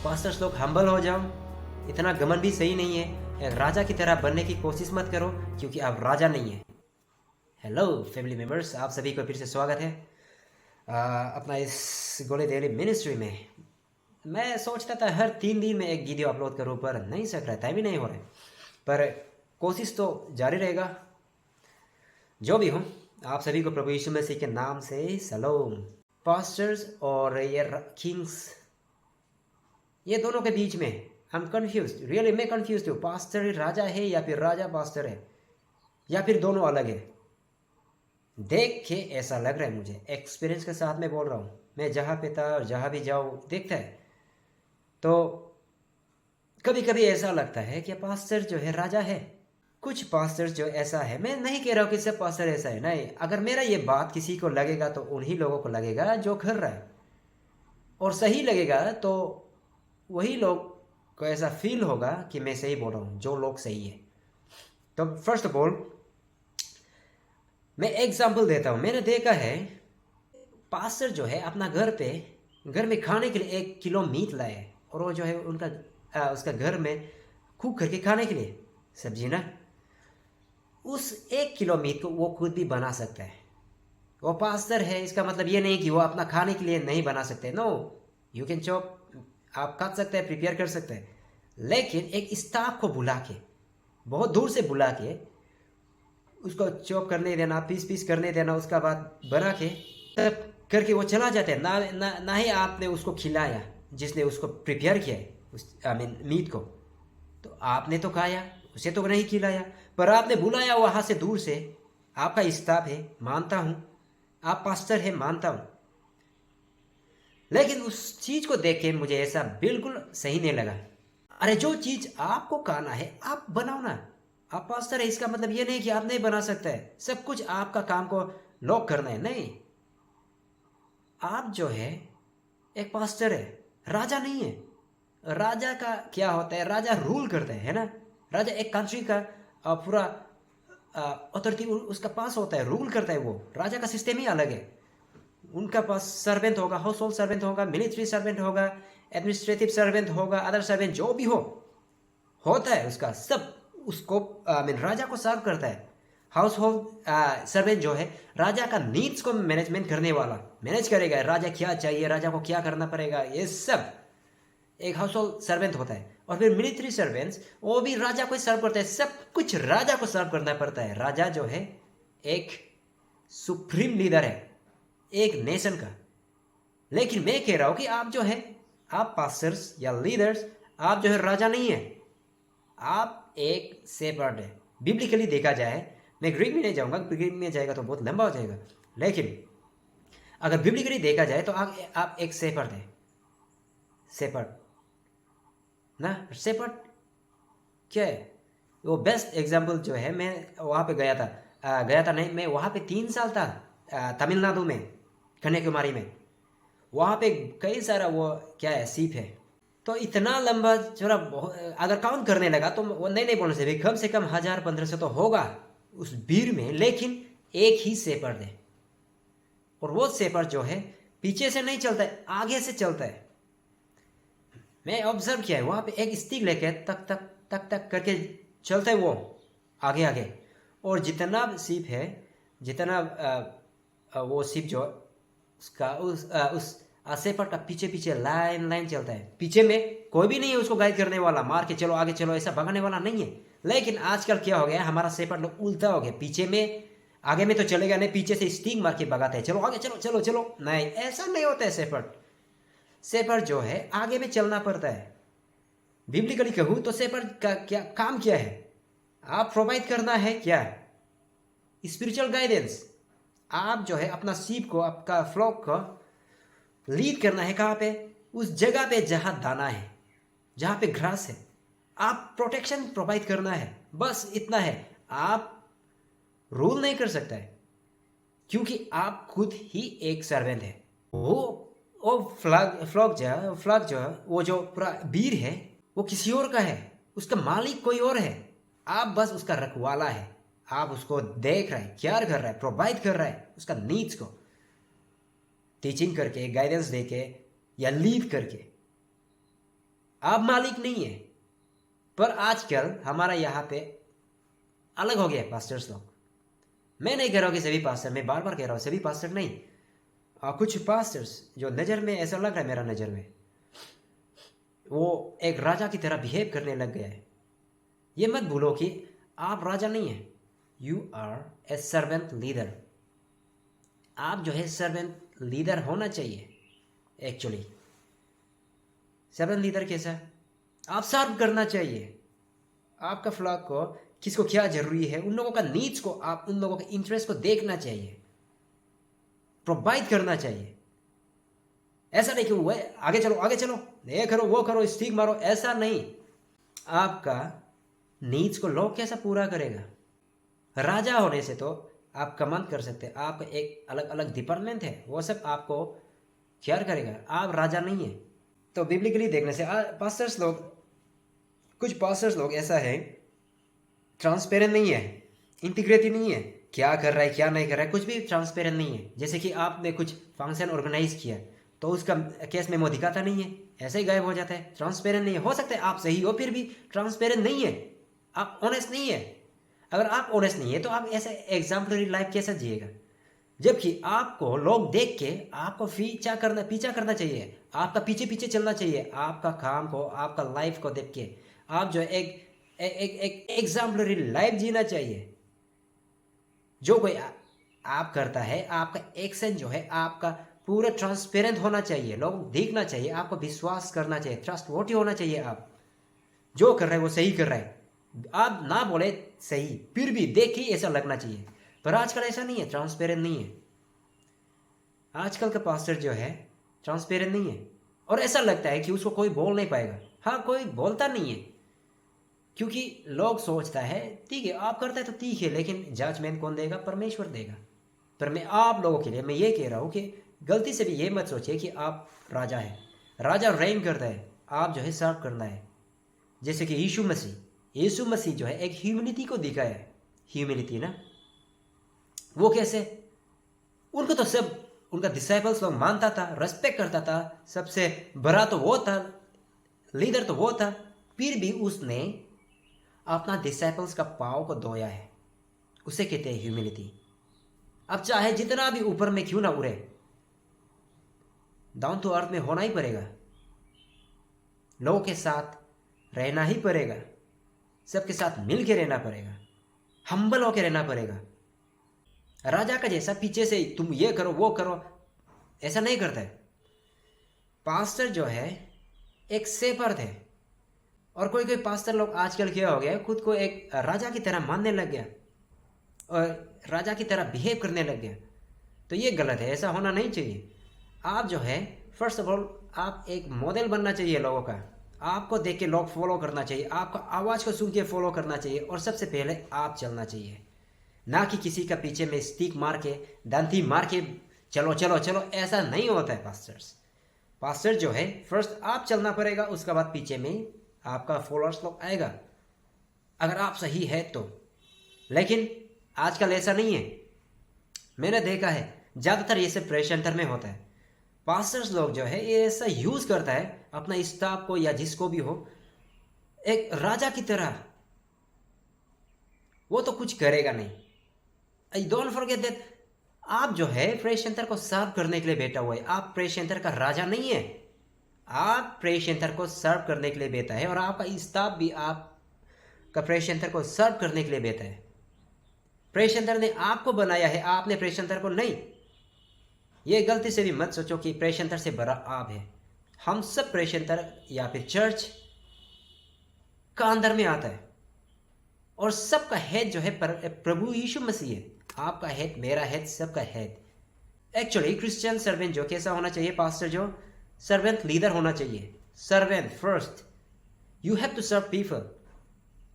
Pastors लोग humble हो जाओ, इतना घमंड भी सही नहीं है। एक राजा की तरह बनने की कोशिश मत करो, क्योंकि आप राजा नहीं है। हेलो फैमिली मेम्बर्स, आप सभी को फिर से स्वागत है अपना इस गोले डेली मिनिस्ट्री में। मैं सोचता था हर 3 दिन में एक वीडियो अपलोड करूं, पर नहीं सक रहा, टाइम ही नहीं हो रहा है। पर कोशिश तो जारी रहेगा। जो भी हो, आप सभी को प्रभु यीशु मसीह के नाम से सलाम। पास्टर्स और ये किंग्स, ये दोनों के बीच में आई एम कन्फ्यूज, रियली मैं कन्फ्यूज हूँ। पास्टर राजा है या फिर राजा पास्टर है, या फिर दोनों अलग है? देख के ऐसा लग रहा है मुझे, एक्सपीरियंस के साथ मैं बोल रहा हूँ। मैं जहाँ पे था और जहाँ भी जाऊँ देखता है, तो कभी कभी ऐसा लगता है कि पास्टर जो है राजा है। कुछ पास्टर जो ऐसा है, मैं नहीं कह रहा हूँ कि सब पास्टर ऐसा है, नहीं। अगर मेरा ये बात किसी को लगेगा तो उन्हीं लोगों को लगेगा जो कर रहा है, और सही लगेगा तो वही लोग को ऐसा फील होगा कि मैं सही बोल रहा हूँ, जो लोग सही है। तो फर्स्ट ऑफ ऑल मैं एग्जाम्पल देता हूँ। मैंने देखा है पास्टर जो है अपना घर में खाने के लिए 1 किलो मीट लाए, और वो जो है उसका घर में कुक करके खाने के लिए सब्जी ना, उस 1 किलो मीट को वो खुद भी बना सकता है। वो पास्टर है, इसका मतलब ये नहीं कि वो अपना खाने के लिए नहीं बना सकते। नो, यू कैन चॉप, आप काट सकते हैं, प्रिपेयर कर सकते हैं, लेकिन एक स्टाफ को बुला के, बहुत दूर से बुला के उसको चॉप करने देना, पीस पीस करने देना, उसका बाद बना के तब करके वो चला जाता है। ना ही आपने उसको खिलाया, जिसने उसको प्रिपेयर किया है उस मीट को, तो आपने तो खाया, उसे तो नहीं खिलाया, पर आपने बुलाया वहाँ से दूर से। आपका स्टाफ है, मानता हूँ, आप पास्टर है, मानता हूँ, लेकिन उस चीज़ को देख के मुझे ऐसा बिल्कुल सही नहीं लगा। अरे जो चीज़ आपको खाना है आप बनाओ ना। आप पास्टर है, इसका मतलब ये नहीं कि आप नहीं बना सकते है। सब कुछ आपका काम को लॉक करना है, नहीं। आप जो है एक पास्टर है, राजा नहीं है। राजा का क्या होता है, राजा रूल करता है ना। राजा एक कंट्री का पूरा अथॉरिटी उसका पास होता है, रूल करता है वो। राजा का सिस्टम ही अलग है। उनका पास सर्वेंट होगा, हाउस होल्ड सर्वेंट होगा, मिलिट्री सर्वेंट होगा, एडमिनिस्ट्रेटिव सर्वेंट होगा, अदर सर्वेंट जो भी होता है उसका सब उसको राजा को सर्व करता है। हाउस होल्ड सर्वेंट जो है राजा का नीड्स को मैनेजमेंट करने वाला, मैनेज करेगा। राजा क्या चाहिए, राजा को क्या करना पड़ेगा, ये सब एक हाउस होल्ड सर्वेंट होता है। और फिर मिलिट्री सर्वेंट्स, वो भी राजा को सर्व करता है, सब कुछ राजा को सर्व करना पड़ता है। राजा जो है एक सुप्रीम लीडर है एक नेशन का। लेकिन मैं कह रहा हूं कि आप जो है, आप पास्टर्स या लीडर्स, आप जो है राजा नहीं है, आप एक शेपर्ड है। बिब्लिकली देखा जाए, मैं ग्रीक में नहीं जाऊंगा, ग्रीक में जाएगा तो बहुत लंबा हो जाएगा, लेकिन अगर बिब्लिकली देखा जाए तो आप एक शेपर्ड है। शेपर्ड ना, शेपर्ड क्या है? वो बेस्ट एग्जांपल जो है, मैं वहाँ पे गया था नहीं, मैं वहाँ पे 3 साल था तमिलनाडु में, कन्याकुमारी में। वहाँ पे कई सारा वो क्या है, सीप है। तो इतना लंबा चौड़ा, अगर काउंट करने लगा तो वो नहीं बोलना चाहिए, कम से कम 1000-1500 तो होगा उस भीड़ में। लेकिन एक ही शेपर्ड है, और वो शेपर्ड जो है पीछे से नहीं चलता है, आगे से चलता है। मैं ऑब्जर्व किया है, वहाँ पे एक स्टिक लेके तक तक तक तक करके चलता है वो आगे आगे। और जितना सीप है, जितना वो सीप जो उसका उस शेपर्ड का पीछे पीछे लाइन लाइन चलता है। पीछे में कोई भी नहीं है उसको गाइड करने वाला, मार के चलो आगे चलो ऐसा भगाने वाला नहीं है। लेकिन आजकल क्या हो गया, हमारा शेपर्ड लोग उल्टा हो गया। पीछे में, आगे में तो चलेगा नहीं, पीछे से स्टिंग मार के भगाते हैं, चलो आगे चलो चलो चलो। नहीं, ऐसा नहीं होता है। शेपर्ड जो है आगे में चलना पड़ता है। बिब्लिकली कहूँ तो शेपर्ड का क्या काम, क्या है? आप प्रोवाइड करना है क्या, स्पिरिचुअल गाइडेंस। आप जो है अपना सीप को, आपका फ्लॉक को लीड करना है कहाँ पे, उस जगह पे जहाँ दाना है, जहाँ पे घास है। आप प्रोटेक्शन प्रोवाइड करना है, बस इतना है। आप रूल नहीं कर सकता है, क्योंकि आप खुद ही एक सर्वेंट है। वो फ्लॉग जो है, वो जो पूरा बीर है, वो किसी और का है, उसका मालिक कोई और है। आप बस उसका रखवाला है। आप उसको देख रहे हैं, केयर कर रहे हैं, प्रोवाइड कर रहे हैं उसका नीड्स को, टीचिंग करके, गाइडेंस देके या लीड करके। आप मालिक नहीं है। पर आजकल हमारा यहाँ पे अलग हो गया है पास्टर्स लोग। मैं नहीं कह रहा हूँ कि सभी पास्टर, मैं बार बार कह रहा हूँ सभी पास्टर नहीं, कुछ पास्टर्स जो नज़र में ऐसा लग रहा है, मेरा नज़र में वो एक राजा की तरह बिहेव करने लग गया है। ये मत भूलो कि आप राजा नहीं हैं, you are a servant leader. आप जो है सर्वेंट लीडर होना चाहिए। एक्चुअली सर्वेंट लीडर कैसा, आप सर्व करना चाहिए। आपका फ्लॉक को किसको क्या जरूरी है, उन लोगों का नीड्स को, आप उन लोगों के इंटरेस्ट को देखना चाहिए, प्रोवाइड करना चाहिए। ऐसा नहीं कि वो आगे चलो आगे चलो, ये करो वो करो, स्टिक मारो, ऐसा नहीं। आपका नीड्स को लोग कैसा पूरा करेगा। राजा होने से तो आप कमांड कर सकते हैं, आपका एक अलग अलग डिपार्टमेंट है, वो सब आपको केयर करेगा। आप राजा नहीं है। तो बिब्लिकली देखने से पास्टर्स लोग, कुछ पास्टर्स लोग ऐसा है, ट्रांसपेरेंट नहीं है, इंटीग्रिटी नहीं है, क्या कर रहा है क्या नहीं कर रहा है कुछ भी ट्रांसपेरेंट नहीं है। जैसे कि आपने कुछ फंक्शन ऑर्गेनाइज किया तो उसका केस में वो दिखाता नहीं है, ऐसे ही गायब हो जाता है, ट्रांसपेरेंट नहीं है। हो सकता है आप सही हो, फिर भी ट्रांसपेरेंट नहीं है, आप ऑनेस्ट नहीं है। अगर आप ऑनेस्ट नहीं है तो आप ऐसे एग्जाम्पलरी लाइफ कैसे जिएगा। जबकि आपको लोग देख के आपको पीछा करना चाहिए, आपका पीछे पीछे चलना चाहिए, आपका काम को, आपका लाइफ को देख के आप जो एक एग्जाम्पलरी लाइफ जीना चाहिए। जो कोई आप करता है, आपका एक्शन जो है आपका पूरा ट्रांसपेरेंट होना चाहिए, लोग देखना चाहिए, आपको विश्वास करना चाहिए, ट्रस्टवर्दी होना चाहिए। आप जो कर रहे हैं वो सही कर रहे हैं, आप ना बोले सही, फिर भी देखिए ऐसा लगना चाहिए। पर आजकल ऐसा नहीं है, ट्रांसपेरेंट नहीं है। आजकल का पास्टर जो है ट्रांसपेरेंट नहीं है, और ऐसा लगता है कि उसको कोई बोल नहीं पाएगा। हाँ, कोई बोलता नहीं है, क्योंकि लोग सोचता है ठीक है आप करते हैं तो ठीक है, लेकिन जजमेंट कौन देगा, परमेश्वर देगा। पर मैं आप लोगों के लिए मैं ये कह रहा हूँ कि गलती से भी ये मत सोचिए कि आप राजा है, राजा रेन करता है, आप जो है सर्व करना है। जैसे कि यीशु मसीह जो है एक ह्यूमिलिटी को दिखाया है। ह्यूमिलिटी ना, वो कैसे, उनको तो सब उनका डिसाइपल्स लोग मानता था, रेस्पेक्ट करता था, सबसे बड़ा तो वो था, लीडर तो वो था, फिर भी उसने अपना डिसाइपल्स का पाँव को धोया है। उसे कहते हैं ह्यूमिलिटी। अब चाहे जितना भी ऊपर में क्यों ना उड़े, डाउन टू अर्थ में होना ही पड़ेगा, लोगों के साथ रहना ही पड़ेगा, सबके साथ मिल के रहना पड़ेगा, हम्बल होके रहना पड़ेगा। राजा का जैसा पीछे से तुम ये करो वो करो ऐसा नहीं करता है। पास्टर जो है एक शेपर्ड है, और कोई कोई पास्टर लोग आजकल क्या हो गया, खुद को एक राजा की तरह मानने लग गया और राजा की तरह बिहेव करने लग गया। तो ये गलत है, ऐसा होना नहीं चाहिए। आप जो है फर्स्ट ऑफ ऑल आप एक मॉडल बनना चाहिए लोगों का, आपको देख के लोग फॉलो करना चाहिए, आपका आवाज़ को सुन के फॉलो करना चाहिए, और सबसे पहले आप चलना चाहिए, ना कि किसी का पीछे में स्टिक मार के, डंठी मार के चलो चलो चलो। ऐसा नहीं होता है पास्टर जो है फर्स्ट आप चलना पड़ेगा, उसके बाद पीछे में आपका फॉलोअर्स लोग आएगा, अगर आप सही है तो। लेकिन आजकल ऐसा नहीं है, मैंने देखा है ज़्यादातर ये सब प्रेस सेंटर में होता है। पास्टर्स लोग जो है ये ऐसा यूज़ करता है अपना स्टाफ को या जिसको भी हो, एक राजा की तरह। वो तो कुछ करेगा नहीं। आई डोंट फॉरगेट दैट, आप जो है प्रेस सेंटर को सर्व करने के लिए बैठा हुआ है, आप प्रेस सेंटर का राजा नहीं है। आप प्रेस सेंटर को सर्व करने के लिए बैठा है, और आपका स्टाफ भी आपका प्रेस सेंटर को सर्व करने के लिए बैठा है। प्रेस सेंटर ने आपको बनाया है, आपने प्रेस सेंटर को नहीं। ये गलती से भी मत सोचो कि प्रेस सेंटर से बड़ा आप है। हम सब प्रेस सेंटर या फिर चर्च का अंदर में आता है, और सबका हेड जो है प्रभु यीशु मसीह है। आपका हेड, मेरा हेड, सबका हेड। एक्चुअली क्रिश्चियन सर्वेंट जो कैसा होना चाहिए, पास्टर जो सर्वेंट लीडर होना चाहिए। Servant first, you have to serve people.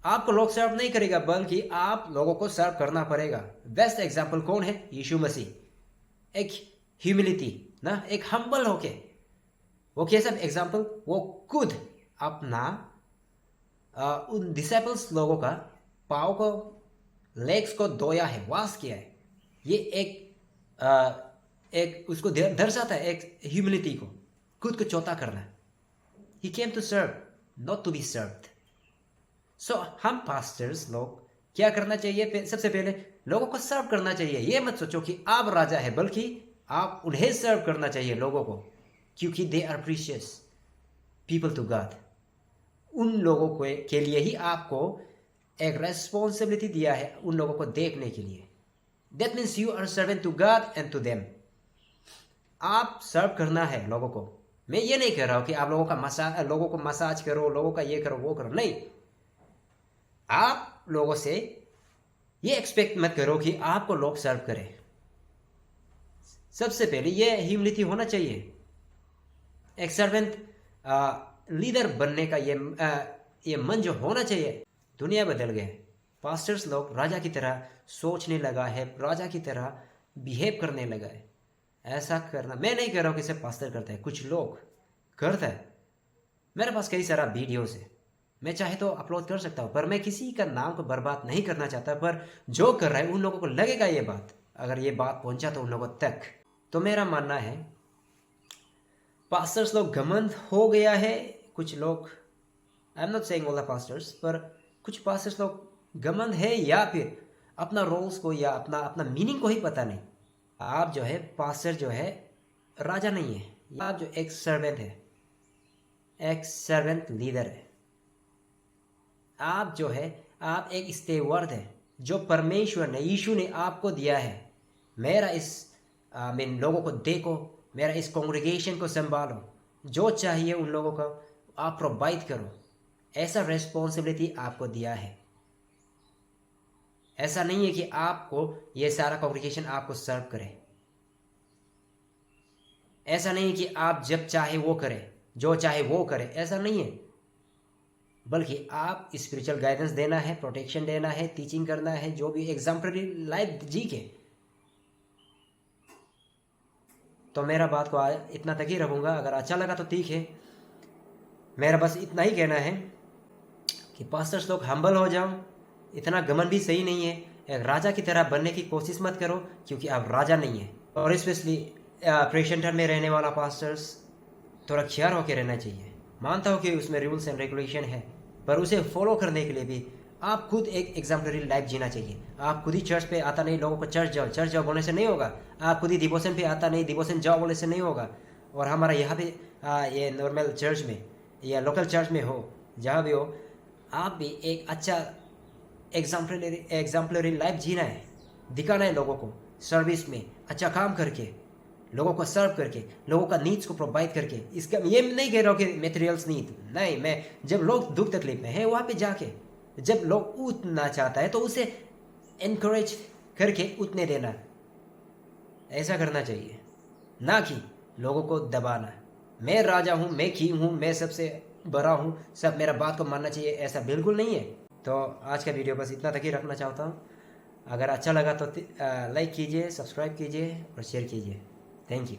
आपको लोग सर्व नहीं करेगा, बल्कि आप लोगों को सर्व करना पड़ेगा। बेस्ट एग्जाम्पल कौन है, यीशु मसीह। एक ह्यूमिलिटी ना, एक हम्बल होके, वो कैसा एग्जाम्पल, वो खुद अपना उन डिसाइपल्स लोगों का पाँव को लेग्स को धोया है, वॉश किया है। ये एक उसको दर्शाता है, एक ह्यूमिलिटी को, खुद को छोटा करना। He came to serve, not to be served. So हम पास्टर्स लोग क्या करना चाहिए? सबसे पहले लोगों को सर्व करना चाहिए। ये मत सोचो कि आप राजा है, बल्कि आप उन्हें सर्व करना चाहिए, लोगों को, क्योंकि they are precious people to God. उन लोगों के लिए ही आपको एक रेस्पॉन्सिबिलिटी दिया है, उन लोगों को देखने के लिए। That means you are servant to God and to them. आप सर्व करना है लोगों को। मैं ये नहीं कह रहा हूं कि आप लोगों को मसाज करो, लोगों का ये करो वो करो, नहीं। आप लोगों से ये एक्सपेक्ट मत करो कि आपको लोग सर्व करें। सबसे पहले ये ह्यूमिलिटी होना चाहिए। एक सर्वेंट लीडर बनने का ये मन जो होना चाहिए। दुनिया बदल गए, पास्टर्स लोग राजा की तरह सोचने लगा है, राजा की तरह बिहेव करने लगा है। ऐसा करना, मैं नहीं कह रहा हूँ कि सिर्फ पास्टर करता है, कुछ लोग करता है। मेरे पास कई सारा वीडियोस है, मैं चाहे तो अपलोड कर सकता हूँ, पर मैं किसी का नाम को बर्बाद नहीं करना चाहता। पर जो कर रहा है उन लोगों को लगेगा ये बात, अगर ये बात पहुंचा तो उन लोगों तक। तो मेरा मानना है पास्टर्स लोग घमंड हो गया है। कुछ लोग, I am not saying all the pastors, पर कुछ पास्टर्स लोग घमंड है, या फिर अपना रोल्स को या अपना मीनिंग को ही पता नहीं। आप जो है पास्टर जो है राजा नहीं है, आप जो एक सर्वेंट है, एक सर्वेंट लीडर है। आप जो है, आप एक स्टेवर्ड है जो परमेश्वर ने, यीशु ने आपको दिया है। मेरा लोगों को देखो, मेरा इस कांग्रेगेशन को संभालो, जो चाहिए उन लोगों को आप प्रोवाइड करो। ऐसा रेस्पॉन्सिबिलिटी आपको दिया है। ऐसा नहीं है कि आपको ये सारा कांग्रेगेशन आपको सर्व करे। ऐसा नहीं है कि आप जब चाहे वो करें, जो चाहे वो करें, ऐसा नहीं है। बल्कि आप स्पिरिचुअल गाइडेंस देना है, प्रोटेक्शन देना है, टीचिंग करना है, जो भी एग्जाम्पलरी लाइफ जी के। तो मेरा बात को इतना तक ही रखूँगा। अगर अच्छा लगा तो ठीक है। मेरा बस इतना ही कहना है कि पास्टर्स लोग हम्बल हो जाओ। इतना घमंड भी सही नहीं है। एक राजा की तरह बनने की कोशिश मत करो, क्योंकि आप राजा नहीं है। और स्पेशली प्रेशेंटर में रहने वाला पास्टर्स थोड़ा ख्याल होकर रहना चाहिए। मानता हूँ कि उसमें रूल्स एंड रेगुलेशन है, पर उसे फॉलो करने के लिए भी आप खुद एक एग्जाम्पलरी लाइफ जीना चाहिए। आप खुद ही चर्च पे आता नहीं, लोगों को चर्च जाओ बोलने से नहीं होगा। आप खुद ही डिवोशन पे आता नहीं, डिवोशन जाओ बोलने से नहीं होगा। और हमारा यहाँ पे ये नॉर्मल चर्च में या लोकल चर्च में हो, जहाँ भी हो, आप भी एक अच्छा एग्जाम्पलरी लाइफ जीना है, दिखाना है लोगों को, सर्विस में अच्छा काम करके, लोगों को सर्व करके, लोगों का नीड्स को प्रोवाइड करके। इसका ये नहीं कह रहा हूँ कि मटेरियल्स नीड नहीं, मैं जब लोग दुख तकलीफ में है वहाँ पे जाके, जब लोग उठना चाहता है तो उसे इनकरेज करके उठने देना। ऐसा करना चाहिए, ना कि लोगों को दबाना। मैं राजा हूँ, मैं किंग हूँ, मैं सबसे बड़ा हूँ, सब मेरा बात को मानना चाहिए, ऐसा बिल्कुल नहीं है। तो आज का वीडियो बस इतना तक ही रखना चाहता हूँ। अगर अच्छा लगा तो लाइक कीजिए, सब्सक्राइब कीजिए और शेयर कीजिए। Thank you.